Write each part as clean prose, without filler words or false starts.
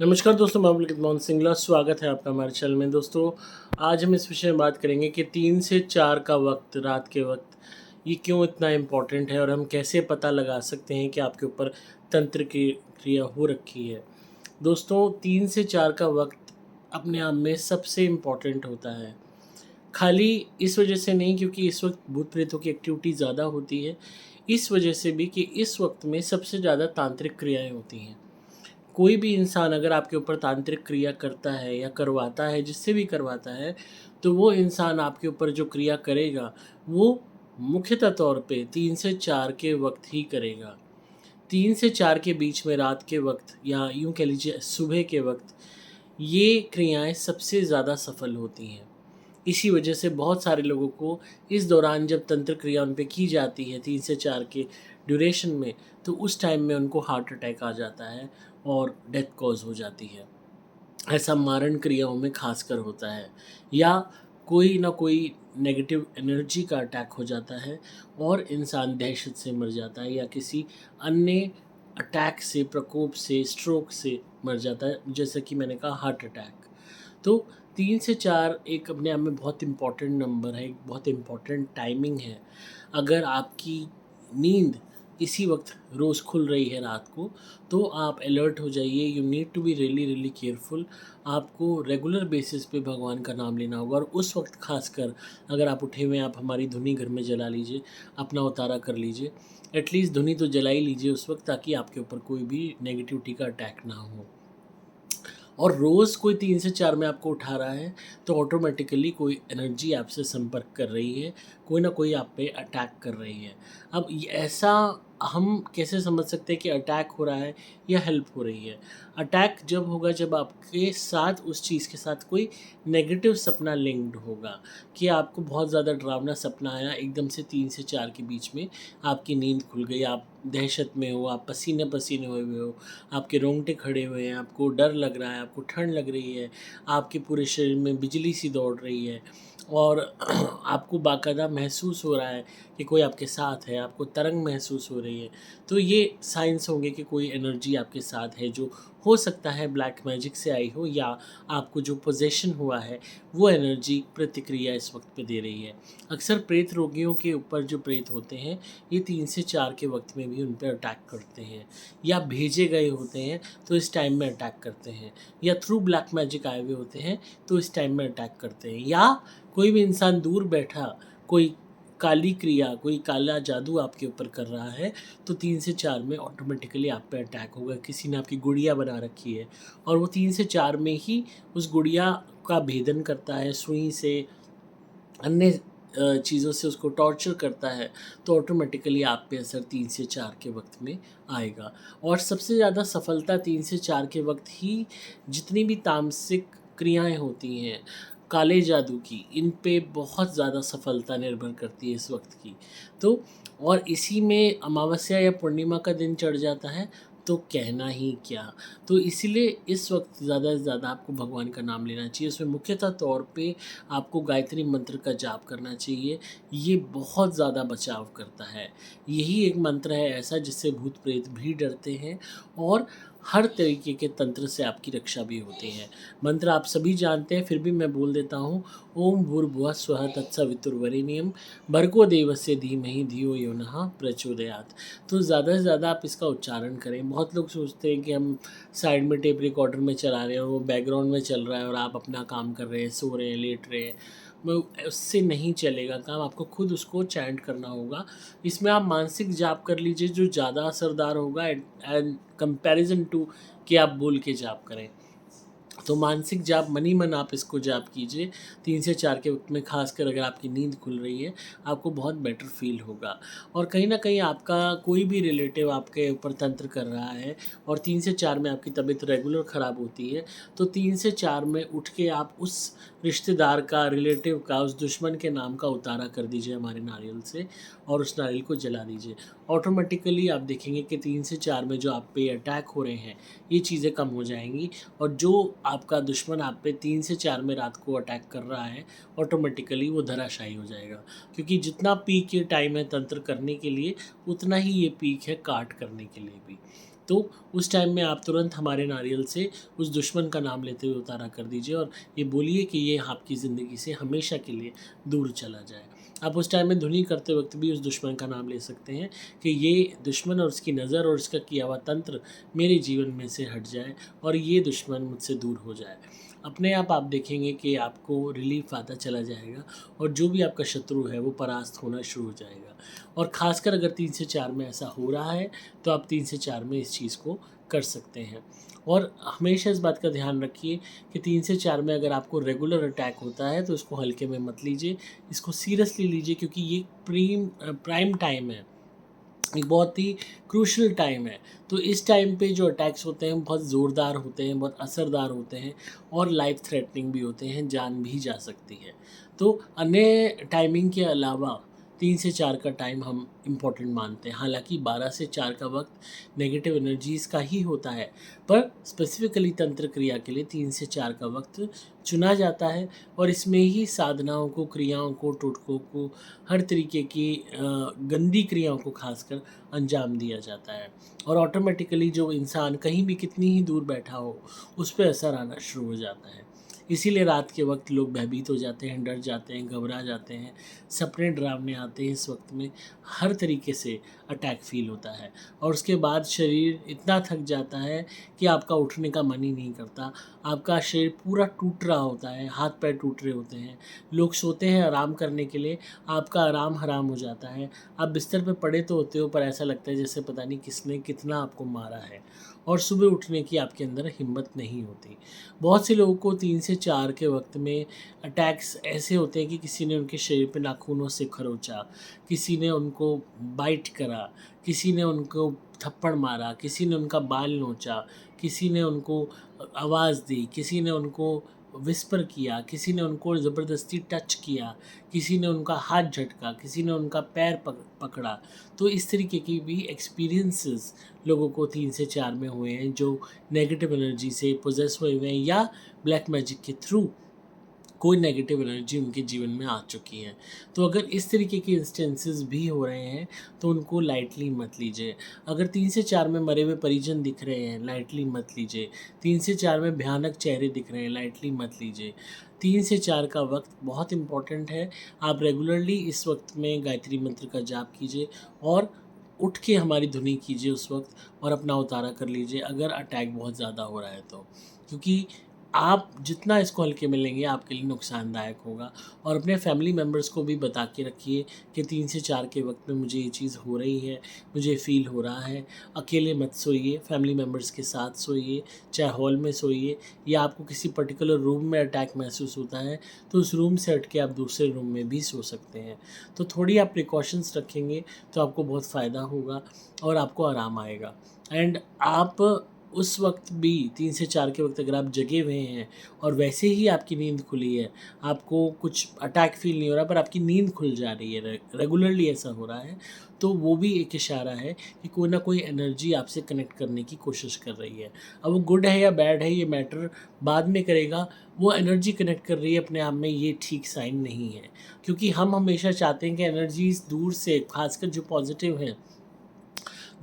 नमस्कार दोस्तों, मैं पुलकित मोहन सिंगला स्वागत है आपका हमारे चैनल में। दोस्तों, आज हम इस विषय में बात करेंगे कि 3 से 4 का वक्त, रात के वक्त, ये क्यों इतना इम्पोर्टेंट है और हम कैसे पता लगा सकते हैं कि आपके ऊपर तंत्र की क्रिया हो रखी है। दोस्तों, 3 से 4 का वक्त अपने आप में सबसे इम्पोर्टेंट होता है। खाली इस वजह से नहीं क्योंकि इस वक्त भूत प्रेतों की एक्टिविटी ज़्यादा होती है, इस वजह से भी कि इस वक्त में सबसे ज़्यादा तांत्रिक क्रियाएँ होती हैं। कोई भी इंसान अगर आपके ऊपर तांत्रिक क्रिया करता है या करवाता है, जिससे भी करवाता है, तो वो इंसान आपके ऊपर जो क्रिया करेगा, वो मुख्यतः तौर पे 3 से 4 के वक़्त ही करेगा। 3 से 4 के बीच में रात के वक़्त या यूँ कह लीजिए सुबह के वक़्त, ये क्रियाएँ सबसे ज़्यादा सफल होती हैं। इसी वजह से बहुत सारे लोगों को इस दौरान जब तंत्र क्रिया उन पे की जाती है 3 से 4 के ड्यूरेशन में, तो उस टाइम में उनको हार्ट अटैक आ जाता है और डेथ कॉज़ हो जाती है। ऐसा मारण क्रियाओं में ख़ासकर होता है, या कोई ना कोई नेगेटिव एनर्जी का अटैक हो जाता है और इंसान दहशत से मर जाता है या किसी अन्य अटैक से, प्रकोप से, स्ट्रोक से मर जाता है, जैसे कि मैंने कहा हार्ट अटैक। तो 3 से 4 एक अपने आप में बहुत इम्पोर्टेंट नंबर है, एक बहुत इम्पोर्टेंट टाइमिंग है। अगर आपकी नींद इसी वक़्त रोज़ खुल रही है रात को, तो आप अलर्ट हो जाइए। You need to be really really careful. आपको रेगुलर बेसिस पे भगवान का नाम लेना होगा और उस वक़्त ख़ासकर अगर आप उठे हुए हैं, आप हमारी धुनी घर में जला लीजिए, अपना उतारा कर लीजिए। एटलीस्ट धुनी तो जला ही लीजिए उस वक़्त, ताकि आपके ऊपर कोई भी नेगेटिविटी का अटैक ना हो। और रोज़ कोई 3 से 4 में आपको उठा रहा है, तो ऑटोमेटिकली कोई एनर्जी आपसे संपर्क कर रही है, कोई ना कोई आप पे अटैक कर रही है। अब ये ऐसा हम कैसे समझ सकते हैं कि अटैक हो रहा है या हेल्प हो रही है? अटैक जब होगा जब आपके साथ उस चीज़ के साथ कोई नेगेटिव सपना लिंक्ड होगा, कि आपको बहुत ज़्यादा डरावना सपना आया, एकदम से 3 से 4 के बीच में आपकी नींद खुल गई, आप दहशत में हो, आप पसीने-पसीने हुए हुए हो, आपके रोंगटे खड़े हुए हैं, आपको डर लग रहा है, आपको ठंड लग रही है, आपके पूरे शरीर में बिजली सी दौड़ रही है और आपको बाकायदा महसूस हो रहा है कि कोई आपके साथ है, आपको तरंग महसूस हो रही है। तो ये साइंस होंगे कि कोई एनर्जी आपके साथ है, जो हो सकता है ब्लैक मैजिक से आई हो, या आपको जो पोज़ेशन हुआ है, वो एनर्जी प्रतिक्रिया इस वक़्त पे दे रही है। अक्सर प्रेत रोगियों के ऊपर जो प्रेत होते हैं, ये 3 से 4 के वक़्त में भी उन पे अटैक करते हैं, या भेजे गए होते हैं तो इस टाइम में अटैक करते हैं, या थ्रू ब्लैक मैजिक आए हुए होते हैं तो इस टाइम में अटैक करते हैं, या कोई भी इंसान दूर बैठा कोई काली क्रिया, कोई काला जादू आपके ऊपर कर रहा है, तो 3 से 4 में ऑटोमेटिकली आप पे अटैक होगा। किसी ने आपकी गुड़िया बना रखी है और वो 3 से 4 में ही उस गुड़िया का भेदन करता है, सुई से, अन्य चीज़ों से उसको टॉर्चर करता है, तो ऑटोमेटिकली आप पे असर 3 से 4 के वक़्त में आएगा। और सबसे ज़्यादा सफलता 3 से 4 के वक़्त ही जितनी भी तामसिक क्रियाएँ होती हैं, काले जादू की, इन पे बहुत ज़्यादा सफलता निर्भर करती है इस वक़्त की। तो और इसी में अमावस्या या पूर्णिमा का दिन चढ़ जाता है, तो कहना ही क्या। तो इसीलिए इस वक़्त ज़्यादा से ज़्यादा आपको भगवान का नाम लेना चाहिए। उसमें मुख्यतः तौर पे आपको गायत्री मंत्र का जाप करना चाहिए। ये बहुत ज़्यादा बचाव करता है। यही एक मंत्र है ऐसा जिससे भूत-प्रेत भी डरते हैं और हर तरीके के तंत्र से आपकी रक्षा भी होती है। मंत्र आप सभी जानते हैं, फिर भी मैं बोल देता हूँ। ओम भूर्भुवः स्वः तत्सवितुर्वरेण्यं भर्गो देवस्य धीमहि धियो यो नः प्रचोदयात्। तो ज़्यादा से ज़्यादा आप इसका उच्चारण करें। बहुत लोग सोचते हैं कि हम साइड में टेप रिकॉर्डर में चला रहे हैं और वो बैकग्राउंड में चल रहा है और आप अपना काम कर रहे हैं, सो रहे हैं, लेट रहे हैं। उससे नहीं चलेगा काम, आपको खुद उसको चैंट करना होगा। इसमें आप मानसिक जाप कर लीजिए जो ज़्यादा असरदार होगा एंड कंपैरिज़न टू कि आप बोल के जाप करें। तो मानसिक जाप मन ही मन आप इसको जाप कीजिए 3 से 4 के वक़्त में, ख़ासकर अगर आपकी नींद खुल रही है, आपको बहुत बेटर फ़ील होगा। और कहीं न कहीं आपका कोई भी रिलेटिव आपके ऊपर तंत्र कर रहा है और 3 से 4 में आपकी तबीयत रेगुलर ख़राब होती है, तो 3 से 4 में उठ के आप उस रिश्तेदार का, रिलेटिव का, उस दुश्मन के नाम का उतारा कर दीजिए हमारे नारियल से और उस नारियल को जला दीजिए। ऑटोमेटिकली आप देखेंगे कि 3 से 4 में जो आप पे अटैक हो रहे हैं, ये चीज़ें कम हो जाएँगी और जो आपका दुश्मन आप पे 3 से 4 में रात को अटैक कर रहा है, ऑटोमेटिकली वो धराशायी हो जाएगा। क्योंकि जितना पीक ये टाइम है तंत्र करने के लिए, उतना ही ये पीक है काट करने के लिए भी। तो उस टाइम में आप तुरंत हमारे नारियल से उस दुश्मन का नाम लेते हुए उतारा कर दीजिए और ये बोलिए कि ये आपकी ज़िंदगी से हमेशा के लिए दूर चला जाए। आप उस टाइम में धुनी करते वक्त भी उस दुश्मन का नाम ले सकते हैं कि ये दुश्मन और उसकी नज़र और उसका किया हुआ तंत्र मेरे जीवन में से हट जाए और ये दुश्मन मुझसे दूर हो जाए। अपने आप देखेंगे कि आपको रिलीफ आता चला जाएगा और जो भी आपका शत्रु है वो परास्त होना शुरू हो जाएगा। और ख़ासकर अगर 3 से 4 में ऐसा हो रहा है तो आप 3 से 4 में इस चीज़ को कर सकते हैं। और हमेशा इस बात का ध्यान रखिए कि 3 से 4 में अगर आपको रेगुलर अटैक होता है तो इसको हल्के में मत लीजिए, इसको सीरियसली लीजिए, क्योंकि ये प्राइम टाइम है, एक बहुत ही क्रूशल टाइम है। तो इस टाइम पे जो अटैक्स होते हैं बहुत ज़ोरदार होते हैं, बहुत असरदार होते हैं और लाइफ थ्रेटनिंग भी होते हैं, जान भी जा सकती है। तो अन्य टाइमिंग के अलावा 3 से 4 का टाइम हम इम्पोर्टेंट मानते हैं। हालाँकि 12 से 4 का वक़्त नेगेटिव एनर्जीज़ का ही होता है, पर स्पेसिफ़िकली तंत्र क्रिया के लिए 3 से 4 का वक़्त चुना जाता है और इसमें ही साधनाओं को, क्रियाओं को, टोटकों को, हर तरीके की गंदी क्रियाओं को ख़ासकर अंजाम दिया जाता है। और ऑटोमेटिकली जो इंसान कहीं भी कितनी ही दूर बैठा हो, उस पे असर आना शुरू हो जाता है। इसीलिए रात के वक़्त लोग भयभीत हो जाते हैं, डर जाते हैं, घबरा जाते हैं, सपने डरावने आते हैं। इस वक़्त में हर तरीके से अटैक फ़ील होता है और उसके बाद शरीर इतना थक जाता है कि आपका उठने का मन ही नहीं करता। आपका शरीर पूरा टूट रहा होता है, हाथ-पैर टूट रहे होते हैं। लोग सोते हैं आराम करने के लिए, आपका आराम हराम हो जाता है। आप बिस्तर पे पड़े तो होते हो, पर ऐसा लगता है जैसे पता नहीं किसने कितना आपको मारा है और सुबह उठने की आपके अंदर हिम्मत नहीं होती। बहुत से लोगों को 3 से 4 के वक़्त में अटैक्स ऐसे होते हैं कि किसी ने उनके शरीर पे नाखूनों से खरोंचा, किसी ने उनको बाइट करा, किसी ने उनको थप्पड़ मारा, किसी ने उनका बाल नोचा, किसी ने उनको आवाज़ दी, किसी ने उनको विस्पर किया, किसी ने उनको ज़बरदस्ती टच किया, किसी ने उनका हाथ झटका, किसी ने उनका पैर पकड़ा। तो इस तरीके की भी एक्सपीरियंसेस लोगों को 3 से 4 में हुए हैं, जो नेगेटिव एनर्जी से पोजेस हुए हुए हैं या ब्लैक मैजिक के थ्रू कोई नेगेटिव एनर्जी उनके जीवन में आ चुकी है। तो अगर इस तरीके के इंस्टेंसेस भी हो रहे हैं तो उनको लाइटली मत लीजिए। अगर 3 से 4 में मरे हुए परिजन दिख रहे हैं, लाइटली मत लीजिए। 3 से 4 में भयानक चेहरे दिख रहे हैं, लाइटली मत लीजिए। 3 से 4 का वक़्त बहुत इम्पोर्टेंट है। आप रेगुलरली इस वक़्त में गायत्री मंत्र का जाप कीजिए और उठ के हमारी धुनी कीजिए उस वक़्त और अपना उतारा कर लीजिए अगर अटैक बहुत ज़्यादा हो रहा है तो। क्योंकि आप जितना इसको हल्के में लेंगे आपके लिए नुकसानदायक होगा। और अपने फैमिली मेम्बर्स को भी बता के रखिए कि 3 से 4 के वक़्त में मुझे ये चीज़ हो रही है, मुझे फ़ील हो रहा है। अकेले मत सोइए, फैमिली मेम्बर्स के साथ सोइए, चाहे हॉल में सोइए या आपको किसी पर्टिकुलर रूम में अटैक महसूस होता है, तो उस रूम से हट के आप दूसरे रूम में भी सो सकते हैं। तो थोड़ी आप प्रिकॉशंस रखेंगे तो आपको बहुत फ़ायदा होगा और आपको आराम आएगा। एंड आप उस वक़्त भी 3 से 4 के वक़्त अगर आप जगे हुए हैं और वैसे ही आपकी नींद खुली है, आपको कुछ अटैक फ़ील नहीं हो रहा पर आपकी नींद खुल जा रही है, रेगुलरली ऐसा हो रहा है, तो वो भी एक इशारा है कि कोई ना कोई एनर्जी आपसे कनेक्ट करने की कोशिश कर रही है। अब वो गुड है या बैड है ये मैटर बाद में करेगा, वो एनर्जी कनेक्ट कर रही है अपने आप में, ये ठीक साइन नहीं है। क्योंकि हम हमेशा चाहते हैं कि एनर्जीज़ दूर से, ख़ासकर जो पॉज़िटिव हैं,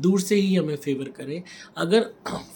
दूर से ही हमें फ़ेवर करें। अगर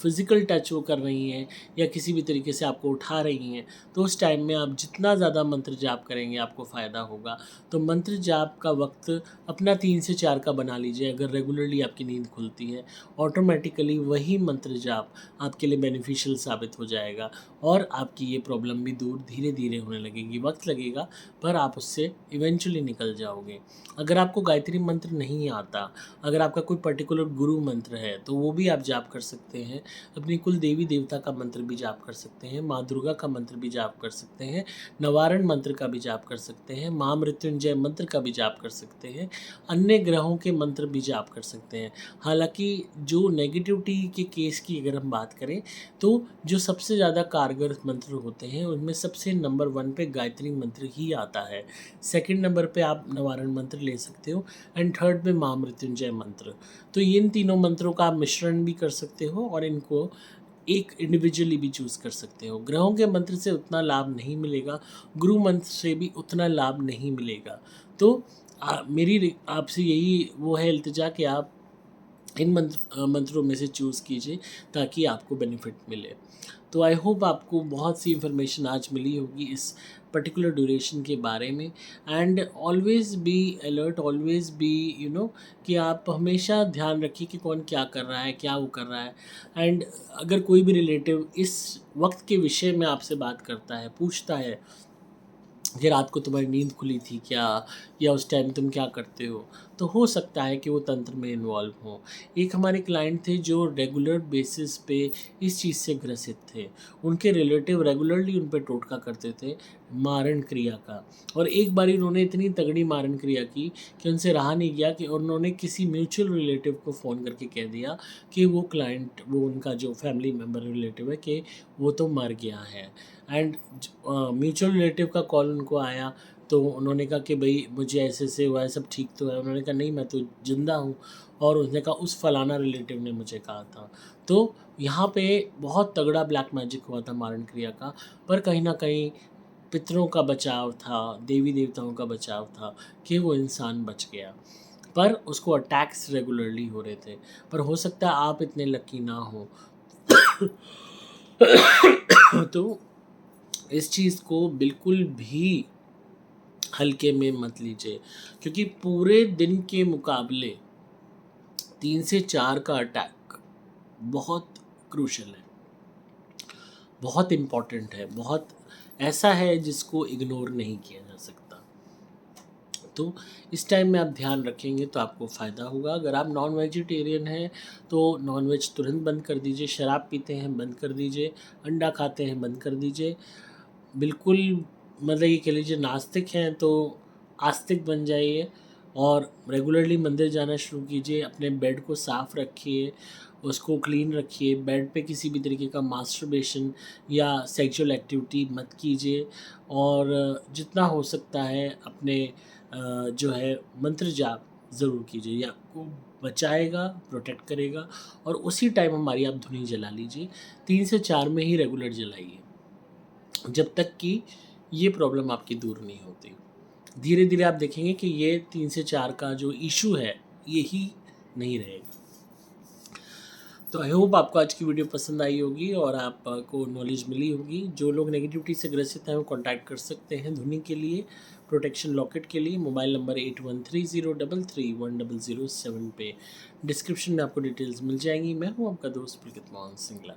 फ़िज़िकल टच वो कर रही हैं या किसी भी तरीके से आपको उठा रही हैं, तो उस टाइम में आप जितना ज़्यादा मंत्र जाप करेंगे आपको फ़ायदा होगा। तो मंत्र जाप का वक़्त अपना 3 से 4 का बना लीजिए। अगर रेगुलरली आपकी नींद खुलती है, ऑटोमैटिकली वही मंत्र जाप आपके लिए बेनिफिशियल साबित हो जाएगा और आपकी ये प्रॉब्लम भी दूर धीरे-धीरे होने लगेगी। वक़्त लगेगा पर आप उससे इवेंचुअली निकल जाओगे। अगर आपको गायत्री मंत्र नहीं आता, अगर आपका कोई पर्टिकुलर गुरु मंत्र है तो वो भी आप जाप कर सकते हैं। अपनी कुल देवी देवता का मंत्र भी जाप कर सकते हैं, माँ दुर्गा का मंत्र भी जाप कर सकते हैं, नवारण मंत्र का भी जाप कर सकते हैं, महामृत्युंजय मंत्र का भी जाप कर सकते हैं, अन्य ग्रहों के मंत्र भी जाप कर सकते हैं। हालाँकि जो नेगेटिविटी के केस की अगर हम बात करें तो जो सबसे ज़्यादा कारगर मंत्र होते हैं उनमें सबसे नंबर 1 पे गायत्री मंत्र ही आता है। सेकंड नंबर पे आप नवारण मंत्र ले सकते हो एंड थर्ड पे महामृत्युंजय मंत्र। तो इन तीनों मंत्रों का आप मिश्रण भी कर सकते हो और इनको एक इंडिविजुअली भी चूज़ कर सकते हो। ग्रहों के मंत्र से उतना लाभ नहीं मिलेगा, गुरु मंत्र से भी उतना लाभ नहीं मिलेगा। तो मेरी आपसे यही वो है इल्तिजा कि आप इन मंत्रों में से चूज़ कीजिए ताकि आपको बेनिफिट मिले। तो आई होप आपको बहुत सी इन्फॉर्मेशन आज मिली होगी इस पर्टिकुलर ड्यूरेशन के बारे में। And always be alert, always B कि आप हमेशा ध्यान रखिए कि कौन क्या कर रहा है, क्या वो कर रहा है। एंड अगर कोई भी रिलेटिव इस वक्त के विषय में आपसे बात करता है, पूछता है कि रात को तुम्हारी नींद खुली थी क्या, या उस टाइम तुम क्या करते हो, तो हो सकता है कि वो तंत्र में इन्वॉल्व हों। एक हमारे क्लाइंट थे जो रेगुलर बेसिस पे इस चीज़ से ग्रसित थे। उनके रिलेटिव रेगुलरली उन पे टोटका करते थे मारण क्रिया का, और एक बार उन्होंने इतनी तगड़ी मारण क्रिया की कि उनसे रहा नहीं गया कि उन्होंने किसी म्यूचुअल रिलेटिव को फ़ोन करके कह दिया कि वो उनका जो फैमिली मेम्बर रिलेटिव है कि वो तो मर गया है। एंड म्यूचुअल रिलेटिव का कॉल उनको आया, तो उन्होंने कहा कि भाई मुझे ऐसे हुआ है, सब ठीक तो है? उन्होंने कहा नहीं, मैं तो ज़िंदा हूँ। और उसने कहा उस फलाना रिलेटिव ने मुझे कहा था। तो यहाँ पे बहुत तगड़ा ब्लैक मैजिक हुआ था मारण क्रिया का, पर कहीं न कहीं पितरों का बचाव था, देवी देवताओं का बचाव था कि वो इंसान बच गया। पर उसको अटैक्स रेगुलरली हो रहे थे। पर हो सकता है आप इतने लकी ना हो। तो इस चीज़ को बिल्कुल भी हल्के में मत लीजिए, क्योंकि पूरे दिन के मुकाबले 3 से 4 का अटैक बहुत क्रूशल है, बहुत इम्पॉर्टेंट है, बहुत ऐसा है जिसको इग्नोर नहीं किया जा सकता। तो इस टाइम में आप ध्यान रखेंगे तो आपको फ़ायदा होगा। अगर आप नॉन वेजिटेरियन हैं तो नॉन वेज तुरंत बंद कर दीजिए, शराब पीते हैं बंद कर दीजिए, अंडा खाते हैं बंद कर दीजिए। बिल्कुल मतलब ये कह लीजिए नास्तिक हैं तो आस्तिक बन जाइए, और रेगुलरली मंदिर जाना शुरू कीजिए। अपने बेड को साफ़ रखिए, उसको क्लीन रखिए। बेड पे किसी भी तरीके का मास्टरबेशन या सेक्सुअल एक्टिविटी मत कीजिए, और जितना हो सकता है अपने जो है मंत्र जाप ज़रूर कीजिए। ये आपको बचाएगा, प्रोटेक्ट करेगा। और उसी टाइम हमारी आप धुनी जला लीजिए, 3 से 4 में ही रेगुलर जलाइए, जब तक कि ये प्रॉब्लम आपकी दूर नहीं होती। धीरे-धीरे आप देखेंगे कि ये 3 से 4 का जो इश्यू है, यही नहीं रहेगा। तो आई होप आपको आज की वीडियो पसंद आई होगी और आपको नॉलेज मिली होगी। जो लोग नेगेटिविटी से ग्रसित हैं वो कॉन्टैक्ट कर सकते हैं धुनी के लिए, प्रोटेक्शन लॉकेट के लिए। मोबाइल नंबर 8130331007 पे। डिस्क्रिप्शन में आपको डिटेल्स मिल जाएंगी। मैं हूँ आपका दोस्त पुलकित मोहन सिंगला।